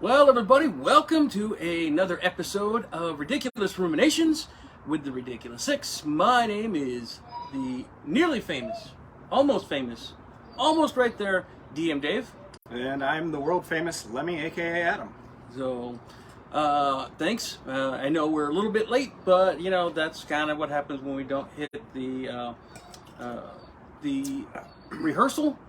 Well, everybody, welcome to another episode of Ridiculous Ruminations with the Ridiculous Six. My name is the nearly famous, almost right there, DM Dave. And I'm the world famous Lemmy, aka Adam. So, thanks. I know we're a little bit late, but that's kind of what happens when we don't hit the rehearsal.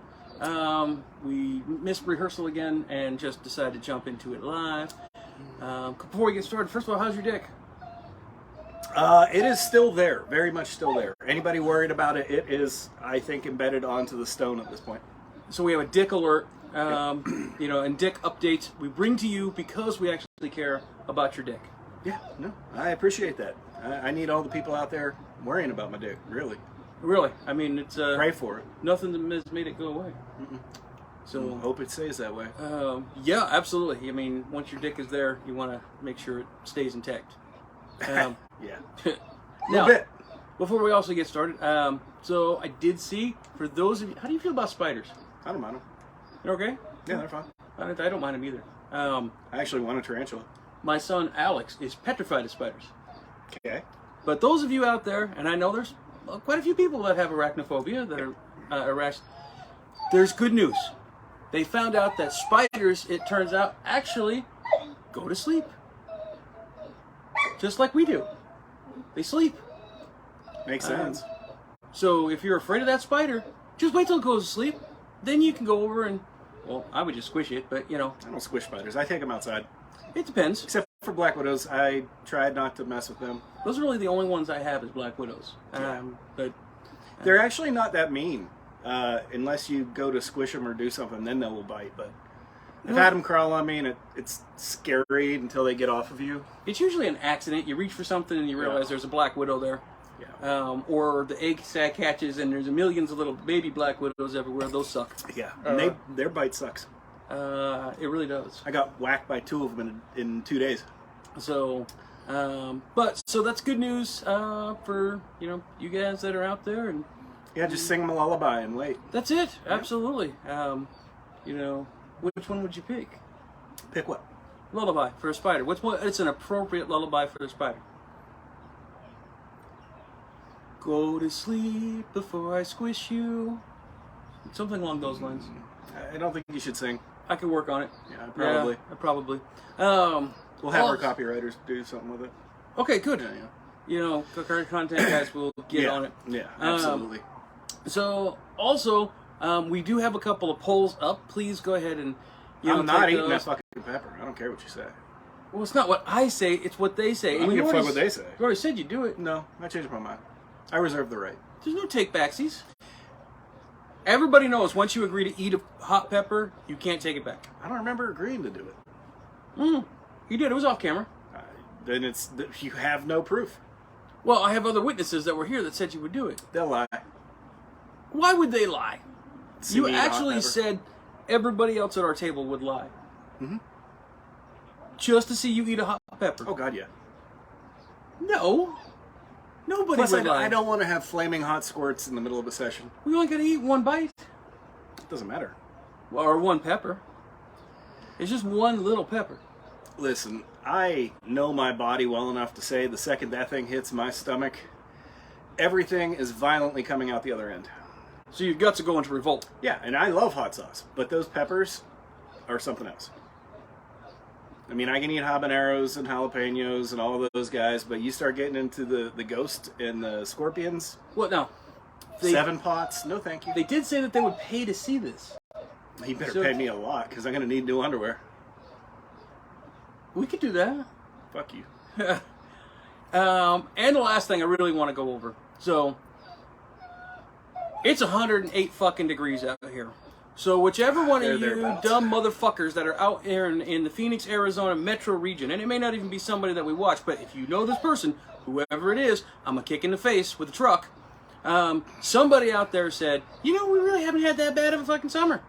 We missed rehearsal again and just decided to jump into it live. Before we get started, first of all, how's your dick? It is still there, very much still there. Anybody worried about it, it is, I think, embedded onto the stone at this point. So we have a dick alert, and dick updates we bring to you because we actually care about your dick. Yeah, no, I appreciate that. I need all the people out there worrying about my dick, really. Really, I mean, it's pray for it. Nothing has made it go away. So hope it stays that way. Yeah, absolutely. I mean, once your dick is there, you want to make sure it stays intact. Yeah, now, a bit. Before we also get started, so I did see, for those of you, how do you feel about spiders? I don't mind them. They're okay? Yeah, they're fine. I don't mind them either. I actually want a tarantula. My son Alex is petrified of spiders. Okay. But those of you out there, and I know there's quite a few people that have arachnophobia that are there's good news. They found out that spiders, it turns out, actually go to sleep. Just like we do. They sleep. Makes sense. So if you're afraid of that spider, just wait till it goes to sleep. Then you can go over and, well, I would just squish it, but I don't squish spiders. I take them outside. It depends. Except for black widows, I tried not to mess with them. Those are really the only ones I have is black widows. But they're actually not that mean, unless you go to squish them or do something, then they will bite. But I've had them crawl on me, and it's scary until they get off of you. It's usually an accident. You reach for something and you realize there's a black widow there. Yeah. Or the egg sac hatches and there's millions of little baby black widows everywhere. Those suck. Yeah, and their bite sucks. It really does. I got whacked by 2 of them in 2 days. So, so that's good news for you guys that are out there, and yeah, just sing them a lullaby and wait. That's it. Absolutely. Which one would you pick? Pick what? Lullaby for a spider. It's an appropriate lullaby for a spider. Go to sleep before I squish you. Something along those lines. I don't think you should sing. I could work on it. Yeah, probably. Yeah, probably. We'll have our copywriters do something with it. Okay, good. Yeah. Our content guys will get on it. Yeah, absolutely. So, also, we do have a couple of polls up. Please go ahead and I'm not eating that fucking pepper. I don't care what you say. Well, it's not what I say, it's what they say. I don't give a fuck what they say. You already said you'd do it. No, I changed my mind. I reserve the right. There's no take-backsies. Everybody knows once you agree to eat a hot pepper, you can't take it back. I don't remember agreeing to do it. You did. It was off camera. Then you have no proof. Well, I have other witnesses that were here that said you would do it. They'll lie. Why would they lie? See You actually said everybody else at our table would lie. Just to see you eat a hot pepper. Oh, God, yeah. No. Nobody Plus, would lie. I don't want to have flaming hot squirts in the middle of a session. We only got to eat one bite. It doesn't matter. Or one pepper. It's just one little pepper. Listen, I know my body well enough to say the second that thing hits my stomach, everything is violently coming out the other end. So your guts are going to revolt. Yeah, and I love hot sauce, but those peppers are something else. I mean, I can eat habaneros and jalapenos and all of those guys, but you start getting into the ghost and the scorpions. What now? 7 pots? No, thank you. They did say that they would pay to see this. You better pay me a lot, because I'm going to need new underwear. We could do that. Fuck you. And the last thing I really want to go over. So, it's 108 fucking degrees out here. So whichever one of you dumb motherfuckers that are out here in the Phoenix, Arizona metro region, and it may not even be somebody that we watch, but if you know this person, whoever it is, I'm a kick in the face with a truck. Somebody out there said, we really haven't had that bad of a fucking summer.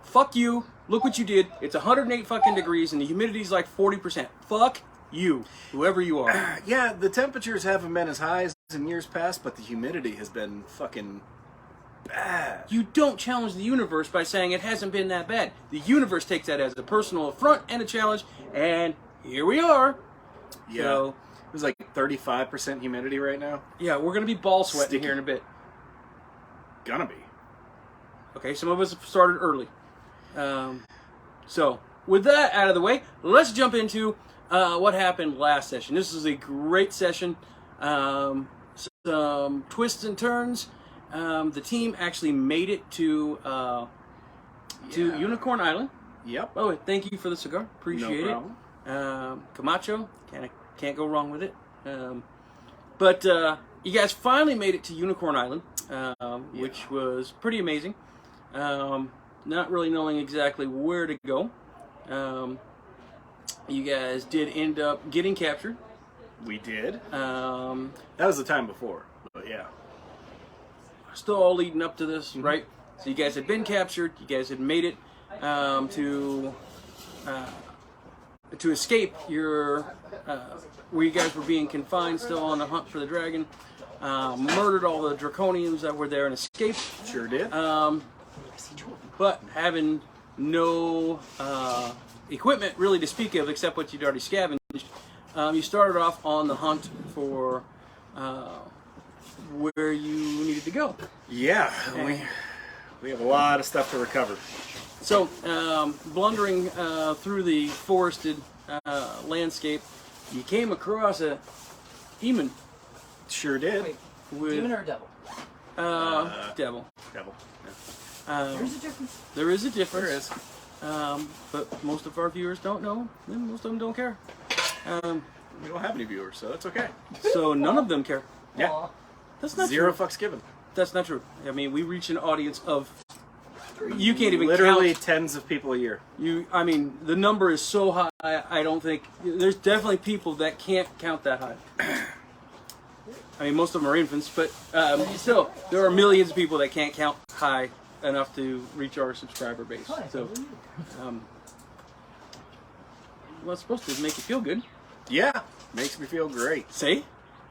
Fuck you. Look what you did. It's 108 fucking degrees and the humidity's like 40%. Fuck you, whoever you are. Yeah, the temperatures haven't been as high as in years past, but the humidity has been fucking bad. You don't challenge the universe by saying it hasn't been that bad. The universe takes that as a personal affront and a challenge, and here we are. Yeah. So, it was like 35% humidity right now. yeah, we're going to be ball sweating here in a bit. Gonna be. Okay, some of us started early. So, with that out of the way, let's jump into what happened last session. This is a great session. Some twists and turns. The team actually made it to Unicorn Island. Yep. Oh, thank you for the cigar. Appreciate No problem. it. Camacho, can't go wrong with it. But you guys finally made it to Unicorn Island, which was pretty amazing. Not really knowing exactly where to go. You guys did end up getting captured. We did. That was the time before, but yeah. Still all leading up to this, right? So you guys had been captured. You guys had made it to escape your where you guys were being confined, still on the hunt for the dragon. Murdered all the draconians that were there and escaped. Sure did. But having no equipment really to speak of except what you'd already scavenged, you started off on the hunt for where you needed to go. Yeah, we have a lot of stuff to recover. So, blundering through the forested landscape, you came across a demon. Sure did. Wait, With, demon or devil? devil. Devil. There's a difference. There is a difference. There is. But most of our viewers don't know, and most of them don't care. We don't have any viewers, so it's okay. So none of them care. Yeah. Aw. That's not Zero true. fucks given. That's not true. I mean, we reach an audience of you can't even Literally count. tens of people a year. I mean, the number is so high. I don't think there's definitely people that can't count that high. I mean, most of them are infants, but still, there are millions of people that can't count high enough to reach our subscriber base. Hi, So, how are you? well, it's supposed to make you feel good. Yeah, makes me feel great. See?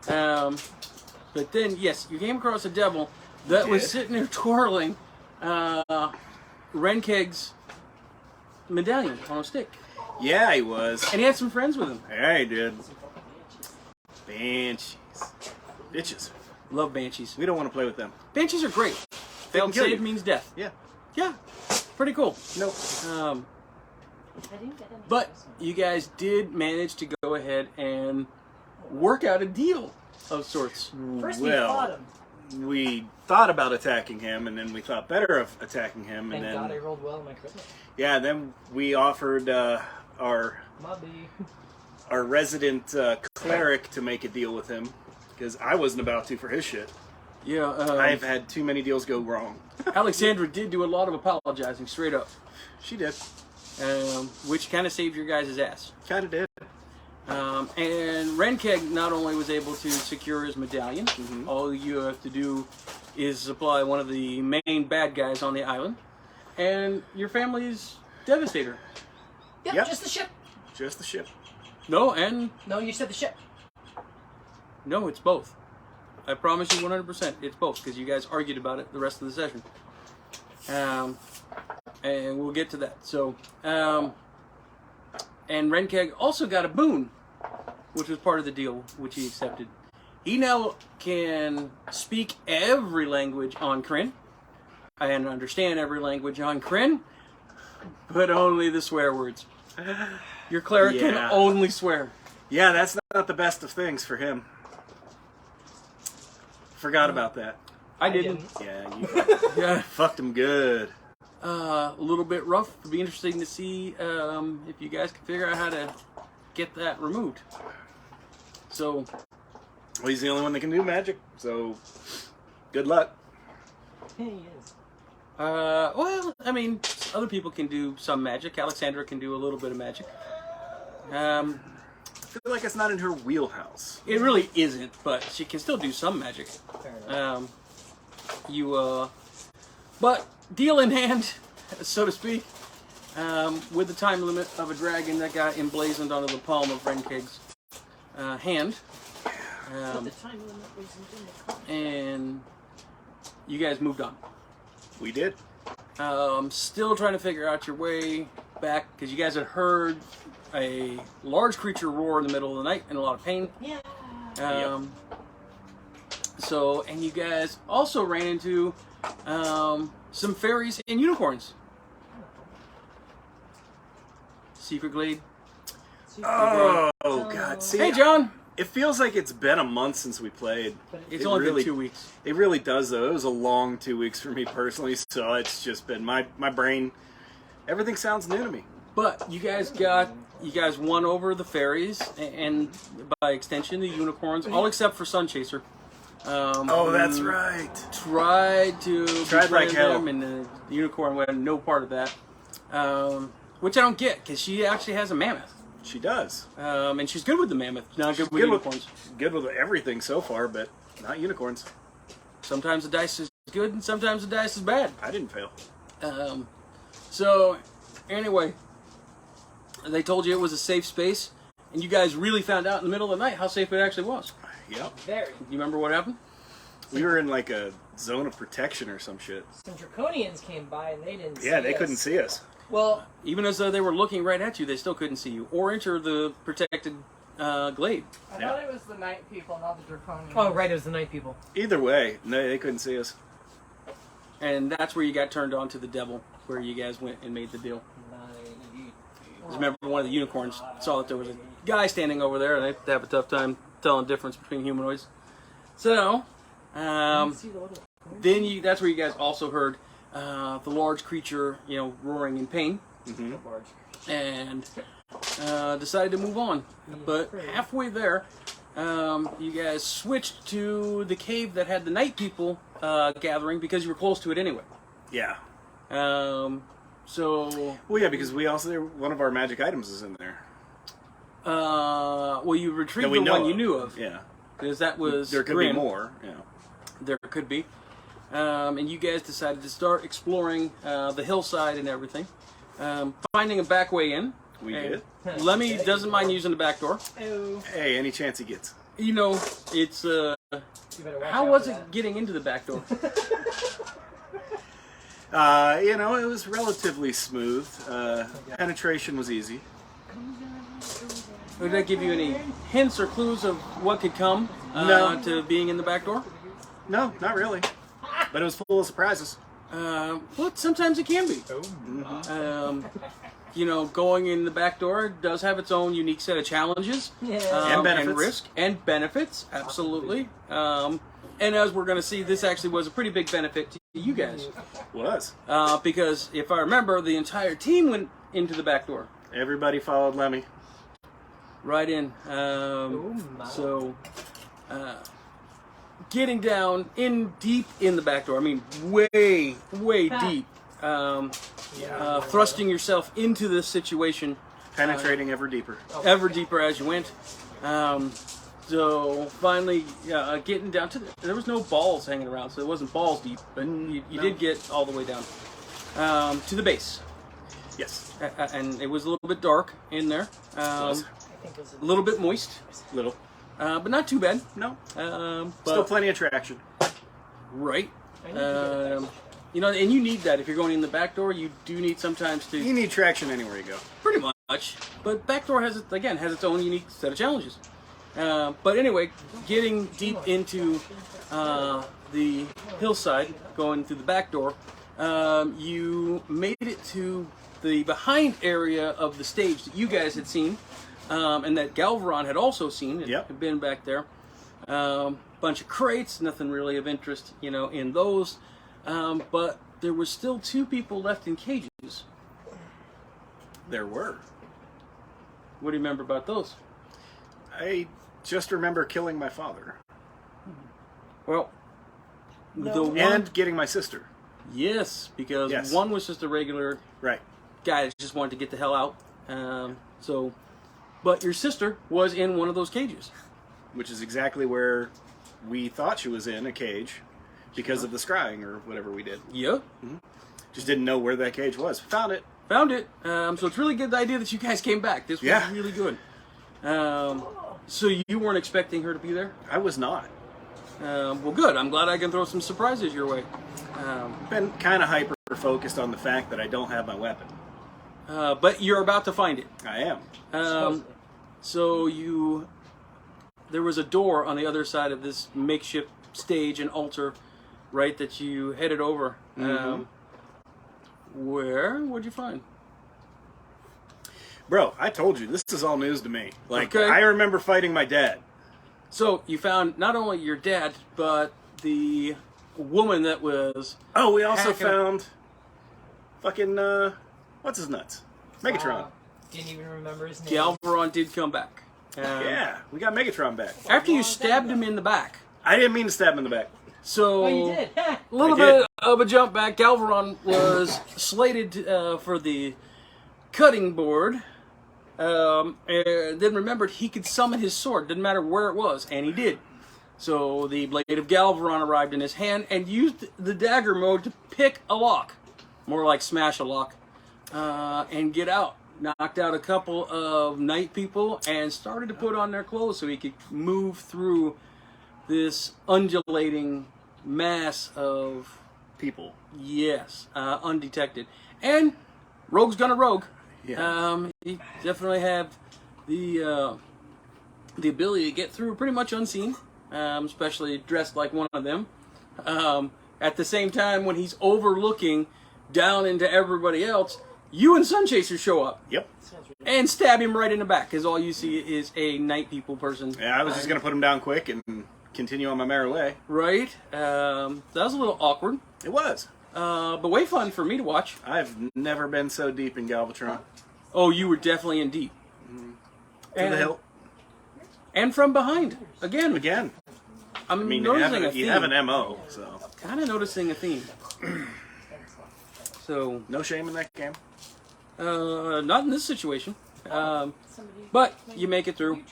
But then, yes, you came across a devil that was did. sitting there twirling Renkeg's medallion on a stick. Yeah, he was. And he had some friends with him. Yeah, he did. Banshees. Bitches. Love banshees. We don't want to play with them. Banshees are great. Failed kill save you. means death. Yeah. Yeah, pretty cool. Nope. I didn't get any But of this one. you guys did manage to go ahead and work out a deal of sorts. First we fought him. We thought about attacking him, and then we thought better of attacking him, and Thank God I then rolled well in my equipment. yeah, then we offered our Mobby. resident cleric to make a deal with him because I wasn't about to for his shit. Yeah, I've had too many deals go wrong. Alexandra did do a lot of apologizing, straight up, She did. which kind of saved your guys' ass. Kind of did. And Renkeg not only was able to secure his medallion, all you have to do is supply one of the main bad guys on the island, and your family's devastator. Yep, just the ship. Just the ship. No, and No, you said the ship. no, it's both. I promise you 100% it's both, because you guys argued about it the rest of the session. And we'll get to that. So, and Renkeg also got a boon, which was part of the deal, which he accepted. He now can speak every language on Kryn, and understand every language on Kryn, but only the swear words. Your cleric can Yeah. only swear. Yeah, that's not the best of things for him. Forgot about that. I didn't. Yeah, you Yeah. fucked him good. A little bit rough. It'll be interesting to see if you guys can figure out how to get that removed. So, Well, he's the only one that can do magic, so good luck. He is. well, I mean, other people can do some magic. Alexandra can do a little bit of magic. I feel like it's not in her wheelhouse. It really isn't, but she can still do some magic. Fair enough. But deal in hand, so to speak, with the time limit of a dragon that got emblazoned onto the palm of Renkeg's hand. But the time limit was in the contract. And you guys moved on. We did. Still trying to figure out your way back because you guys had heard a large creature roar in the middle of the night in a lot of pain. Yeah. So, and you guys also ran into some fairies and unicorns. Secret Glade. Oh, God. See, Hey, John. it feels like it's been a month since we played. It's It only really- been 2 weeks. It really does, though. It was a long 2 weeks for me personally, so it's just been my brain. Everything sounds new to me. But you guys won over the fairies and by extension the unicorns, all except for Sunchaser. Oh, that's right. Tried to Tried betray like hell. them, and the unicorn had no part of that. Which I don't get because she actually has a mammoth, She does. and she's good with the mammoth, not good with Good with, unicorns. good with everything so far, but not unicorns. Sometimes the dice is good, and sometimes the dice is bad. I didn't fail. So, anyway, they told you it was a safe space, and you guys really found out in the middle of the night how safe it actually was. Yep. Very. You remember what happened? We were in like a zone of protection or some shit. Some draconians came by and they didn't see Yeah, they us. couldn't see us. Well, Even as though they were looking right at you, they still couldn't see you or enter the protected glade. I Yeah. thought it was the night people, not the draconians. oh, right, it was the night people. Either way, no, they couldn't see us. And that's where you got turned on to the devil, where you guys went and made the deal. Remember, one of the unicorns saw that there was a guy standing over there, and they have a tough time telling the difference between humanoids. So, then that's where you guys also heard the large creature, roaring in pain, and decided to move on. But halfway there, you guys switched to the cave that had the night people gathering because you were close to it anyway. Yeah. So, Well, yeah, because we also one of our magic items is in there. well, you retrieved That we the know one you of. knew of. Yeah. Because that was There could Grim. be more. Yeah. There could be. And you guys decided to start exploring the hillside and everything. Finding a back way in. We And did. Lemmy doesn't mind using the back door. Oh. Hey, any chance he gets. It's You better watch how out was for it that. getting into the back door? It was relatively smooth. Penetration was easy. Did that give you any hints or clues of what could come No. to being in the back door? No, not really. But it was full of surprises. Well, sometimes it can be. Going in the back door does have its own unique set of challenges. Yeah. And benefits. And risk and benefits, absolutely. And as we're going to see, this actually was a pretty big benefit to you guys. Was. Because if I remember, the entire team went into the back door. Everybody followed Lemmy. Right in. So, getting down in deep in the back door. I mean, way, way deep. Thrusting yourself into this situation Penetrating ever deeper. ever deeper as you went. So finally, getting down to there was no balls hanging around, so it wasn't balls deep, but you did get all the way down to the base. Yes. And it was a little bit dark in there, Was. a little bit moist, Little. but not too bad. No. But, Still plenty of traction. right. And you need that if you're going in the back door. You do need sometimes to You need traction anywhere you go. pretty much. But back door has its own unique set of challenges. But anyway, getting deep into the hillside, going through the back door, you made it to the behind area of the stage that you guys had seen, and that Galveron had also seen. It Yep. had been back there. Bunch of crates, nothing really of interest, in those. But there were still 2 people left in cages. There were. What do you remember about those? I just remember killing my father. Well, the one, And getting my sister. yes, because Yes. one was just a regular Right. guy that just wanted to get the hell out. But your sister was in one of those cages. Which is exactly where we thought she was in, a cage. Because of the scrying or whatever we did. Yeah, Just didn't know where that cage was. Found it. found it. So it's really good idea that you guys came back. This was Yeah. really good. So you weren't expecting her to be there? I was not. Well, good. I'm glad I can throw some surprises your way. Been kind of hyper focused on the fact that I don't have my weapon. But you're about to find it. I am. So there was a door on the other side of this makeshift stage and altar, right, that you headed over. What'd you find? Bro, I told you, this is all news to me. Like, Okay. I remember fighting my dad. So you found not only your dad, but the woman that was... Oh, we also Hacking- found fucking, what's his nuts? Megatron. Didn't even remember his name. Galvaron did come back. Yeah, we got Megatron back. After you stabbed him in the back. I didn't mean to stab him in the back. So... Oh, you did? A little I did. bit of a jump back. Galvaron was slated for the cutting board. And then remembered he could summon his sword. Didn't matter where it was. And he did. So the blade of Galvaron arrived in his hand and used the dagger mode to pick a lock. More like smash a lock. And get out. Knocked out a couple of night people and started to put on their clothes so he could move through this undulating mass of... People. Yes, undetected. And rogue's gonna rogue. Yeah. He definitely have the ability to get through pretty much unseen, especially dressed like one of them. At the same time, when he's overlooking down into everybody else, you and Sunchaser show up Yep. and stab him right in the back, because all you see is a night people person. Yeah, I was just going to put him down quick and continue on my merry way. Right? That was a little awkward, It was. but way fun for me to watch. I've never been so deep in Galvatron. Oh, you were definitely in deep. To the hilt. And from behind. Again. Again. I'm I mean, you noticing a have, theme. you have an MO, so Kind of noticing a theme. So, no shame in that game. not in this situation. But you make it through.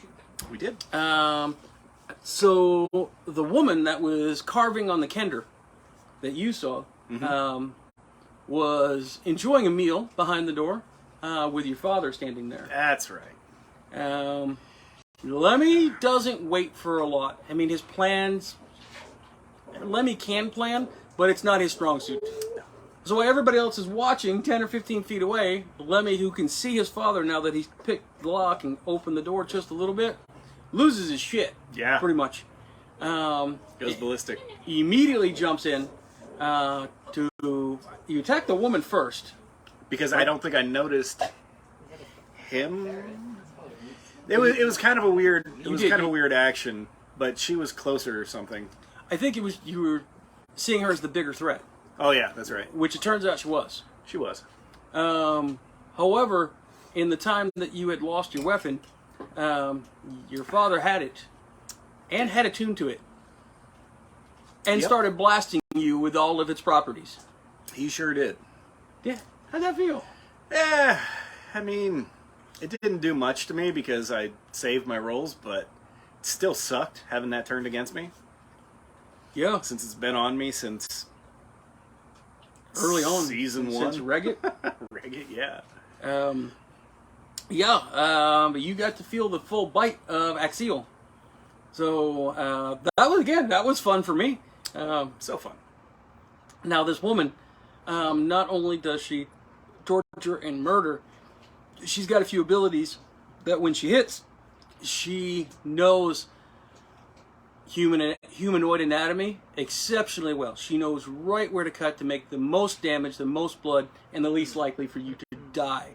We did. So, the woman that was carving on the kender that you saw was enjoying a meal behind the door with your father standing there. That's right. Lemmy doesn't wait for a lot. I mean, his plans... Lemmy can plan, but it's not his strong suit. So while everybody else is watching 10 or 15 feet away, Lemmy, who can see his father now that he's picked the lock and opened the door just a little bit, loses his shit. Yeah. Pretty much. Goes ballistic. He immediately jumps in to... You attack the woman first. Because I don't think I noticed him. It was kind of a weird. It was kind of a weird action, but she was closer or something. I think it was you were seeing her as the bigger threat, Oh yeah, that's right. which it turns out she was. She was. However, in the time that you had lost your weapon, your father had it and had attuned to it and Yep. started blasting you with all of its properties. He sure did. Yeah, how'd that feel? Yeah, I mean, it didn't do much to me because I saved my rolls, but it still sucked having that turned against me. Yeah, Since it's been on me since early on, season since one. Regget. Reggae, yeah. But you got to feel the full bite of Axial. So that was fun for me. So fun. Now this woman, not only does she torture and murder, she's got a few abilities that when she hits, she knows humanoid anatomy exceptionally well. She knows right where to cut to make the most damage, the most blood, and the least likely for you to die.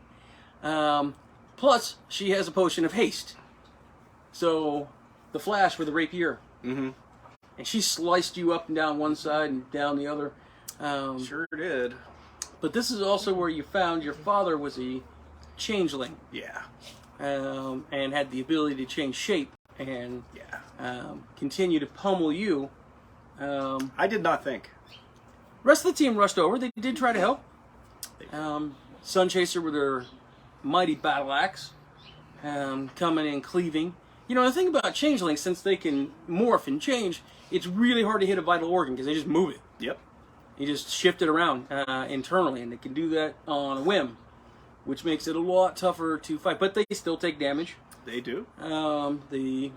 Plus, she has a potion of haste. So, the Flash with a rapier. Mm-hmm. And she sliced you up and down one side and down the other. Sure did. But this is also where you found your father was a changeling. Yeah. And had the ability to change shape and Yeah. continue to pummel you. I did not think. Rest of the team rushed over. They did try to help. Sunchaser with her mighty battle axe coming in cleaving. You know, the thing about changelings, since they can morph and change, it's really hard to hit a vital organ because they just move it. Yep. You just shift it around internally, and they can do that on a whim, which makes it a lot tougher to fight. But they still take damage. They do. They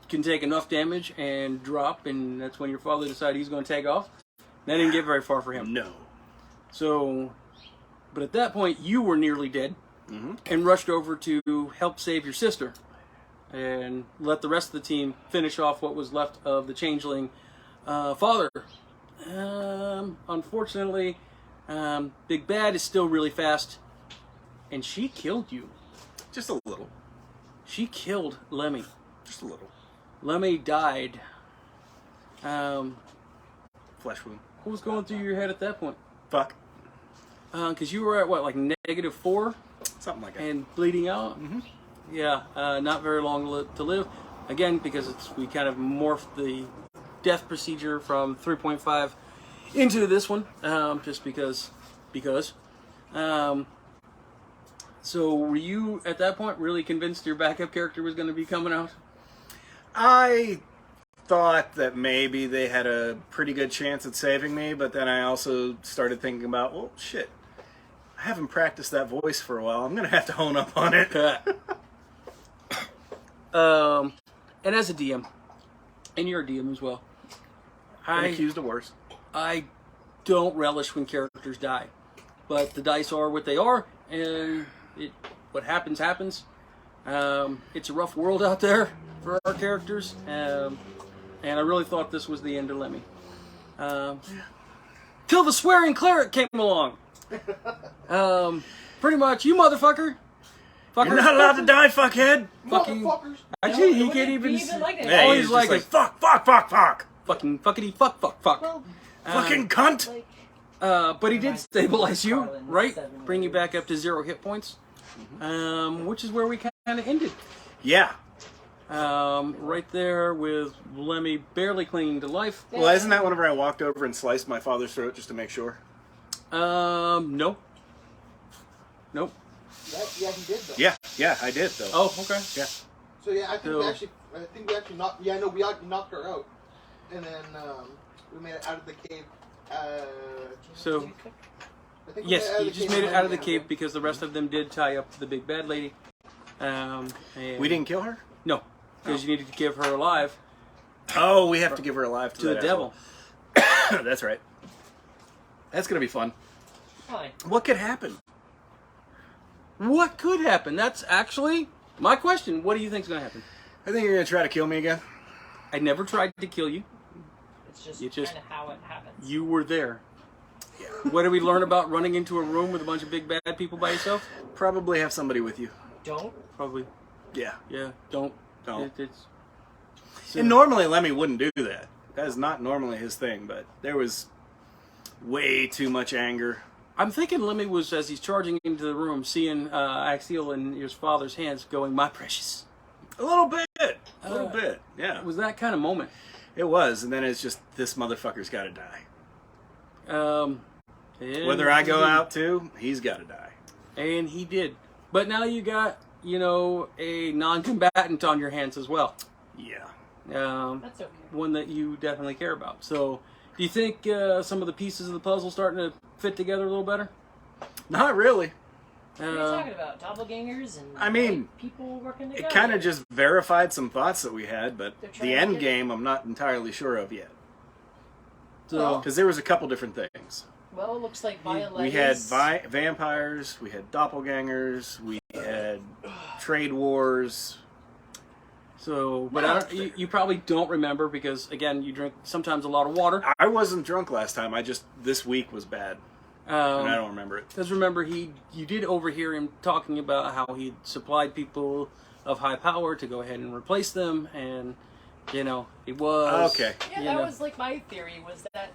can take enough damage and drop, and that's when your father decides he's going to take off. That didn't get very far for him. No. So, but at that point, you were nearly dead and rushed over to help save your sister and let the rest of the team finish off what was left of the changeling father. Unfortunately, Big Bad is still really fast, and she killed you. Just a little. She killed Lemmy. Just a little. Lemmy died. Flesh wound. What was going through your head at that point? Fuck. Because you were at what, like -4? Something like that. And bleeding out? Yeah, not very long to live. Again, because we kind of morphed the death procedure from 3.5 into this one, just because. So were you, at that point, really convinced your backup character was going to be coming out? I thought that maybe they had a pretty good chance at saving me, but then I also started thinking about, well, shit, I haven't practiced that voice for a while. I'm going to have to hone up on it. And as a DM, and you're a DM as well, I'm accused of worse. I don't relish when characters die, but the dice are what they are, and what happens happens. It's a rough world out there for our characters, and I really thought this was the end of Lemmy. Till the swearing cleric came along. Pretty much, you motherfucker. You're not allowed to die, fuckhead. Fucking. Motherfuckers. Actually, he can't even. like it. Yeah, Oh, he's he's like, like fuck. fucking fuckity fuck. Well, Fucking cunt. like, But he did stabilize you, Carlin, right? 7 Bring you back up to 0 hit points. Which is where we kind of ended. Yeah. Right there with Lemmy barely clinging to life. Well, isn't that whenever I walked over and sliced my father's throat just to make sure? No. Nope. Yeah, he did though. Yeah, I did though. Oh, okay. Yeah. So yeah, I think So- we actually knocked. Yeah, no, we knocked her out, and then we made it out of the cave. So, I think we yes, made it out of you the just cave made it out of the yeah. cave because the rest of them did tie up the big bad lady. And We didn't kill her? No, because you needed to give her alive Oh, we have to give her alive to the that devil. asshole. That's right. That's gonna be fun. fine. What could happen? What could happen? That's actually my question. What do you think's going to happen? I think you're gonna try to kill me again. I never tried to kill you. It's just, You just- kind of how it happens. You were there. What did we learn about running into a room with a bunch of big bad people by yourself? Probably have somebody with you. Don't. Probably. Yeah. Yeah. Don't. Don't. It's, And normally Lemmy wouldn't do that. That is not normally his thing, but there was way too much anger. I'm thinking Lemmy was, as he's charging into the room, seeing Axiel in his father's hands going, "My precious." A little bit. A little bit. Yeah. It was that kind of moment. It was, and then it's just, this motherfucker's gotta die. And Whether I go he did. out too, he's gotta die. And he did. But now you got, a non-combatant on your hands as well. Yeah. That's okay. One that you definitely care about. So, do you think some of the pieces of the puzzle starting to fit together a little better? Not really. What are you talking about? Doppelgangers and I mean, people working together? It kind of just verified some thoughts that we had, but They're trying the to end get- game I'm not entirely sure of yet. So, Because there was a couple different things. Well, it looks like Violet We had is- vampires, we had doppelgangers, we had trade wars. but I don't, you probably don't remember because, again, you drink sometimes a lot of water. I wasn't drunk last time. This week was bad, and I don't remember it. Because remember, you did overhear him talking about how he supplied people of high power to go ahead and replace them, and it was Okay. Yeah, that was like my theory was that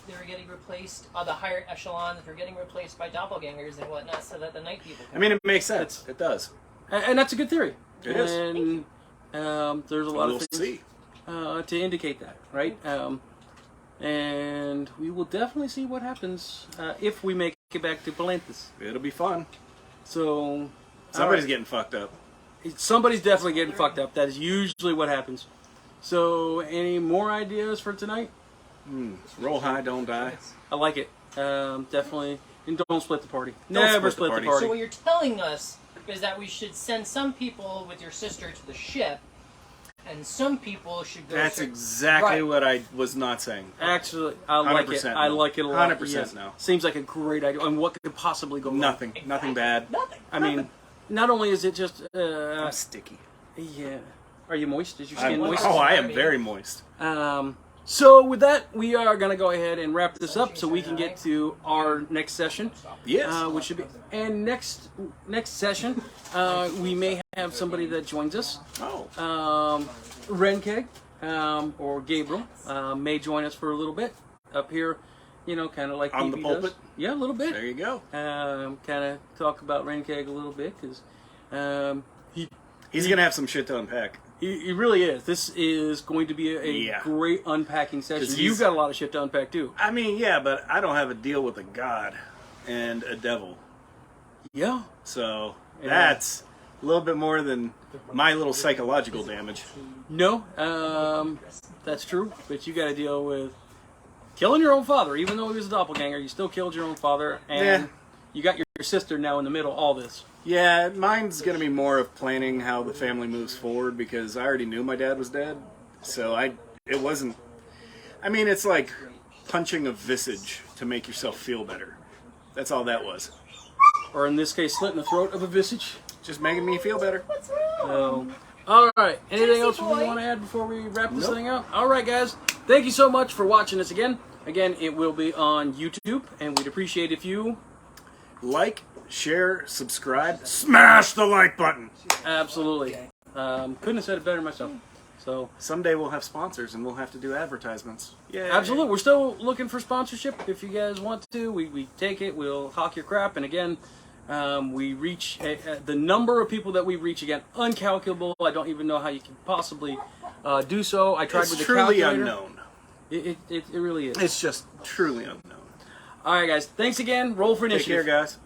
they were getting replaced on the higher echelons. They're getting replaced by doppelgangers and whatnot, so that the night people. I mean, it makes sense. It does. and that's a good theory. It is. And there's a lot We'll of things see. To indicate that, right? And we will definitely see what happens if we make it back to Palanthus. It'll be fun. So Somebody's all getting fucked up. right. Somebody's definitely getting fucked up. That is usually what happens. So, any more ideas for tonight? Roll high, don't die. I like it. Definitely. And don't split the party. Don't Never split the split the party. party. So what you're telling us is that we should send some people with your sister to the ship, And some people should go. That's straight- exactly Right. what I was not saying. Actually, I like it. 100% I no. like it a lot. 100% no. Seems like a great idea. And what could possibly go wrong? Nothing. Nothing bad. Nothing. I mean, not only is it just, I'm sticky. yeah. Are you moist? Is your skin moist? Oh, I am very moist. So with that, we are gonna go ahead and wrap this up so we can get to our next session. Yes. Which should be next session. We may have somebody that joins us. Oh. Renke or Gabriel may join us for a little bit up here. You know, kind of like On the PB pulpit? does. Yeah, a little bit. There you go. Kind of talk about Renkeg a little bit because He's going to have some shit to unpack. he really is. This is going to be a Yeah. great unpacking session. 'Cause You've got a lot of shit to unpack too. I mean, yeah, but I don't have a deal with a god and a devil. Yeah. So Yeah. that's a little bit more than my little psychological damage. No, that's true. But you got to deal with killing your own father, even though he was a doppelganger. You still killed your own father, and Yeah. you got your sister now in the middle. All this. Yeah, mine's going to be more of planning how the family moves forward because I already knew my dad was dead. So it wasn't, I mean, it's like punching a visage to make yourself feel better. That's all that was. Or in this case, slitting the throat of a visage. Just making me feel better. What's wrong? So, all right. Anything Tipsy else we boy. want to add before we wrap this Nope. thing up? All right, guys. Thank you so much for watching us again. Again, it will be on YouTube, and we'd appreciate if you Like, share, subscribe, smash the like button. absolutely. Couldn't have said it better myself. So, Someday we'll have sponsors and we'll have to do advertisements. Yeah, absolutely. We're still looking for sponsorship. If you guys want to, we take it. We'll hawk your crap. And again, we reach the number of people that we reach again, uncalculable. I don't even know how you can possibly do so. I tried It's with the truly calculator. unknown. It really is. It's just truly unknown. All right, guys. Thanks again. Roll for Take initiative. care, guys.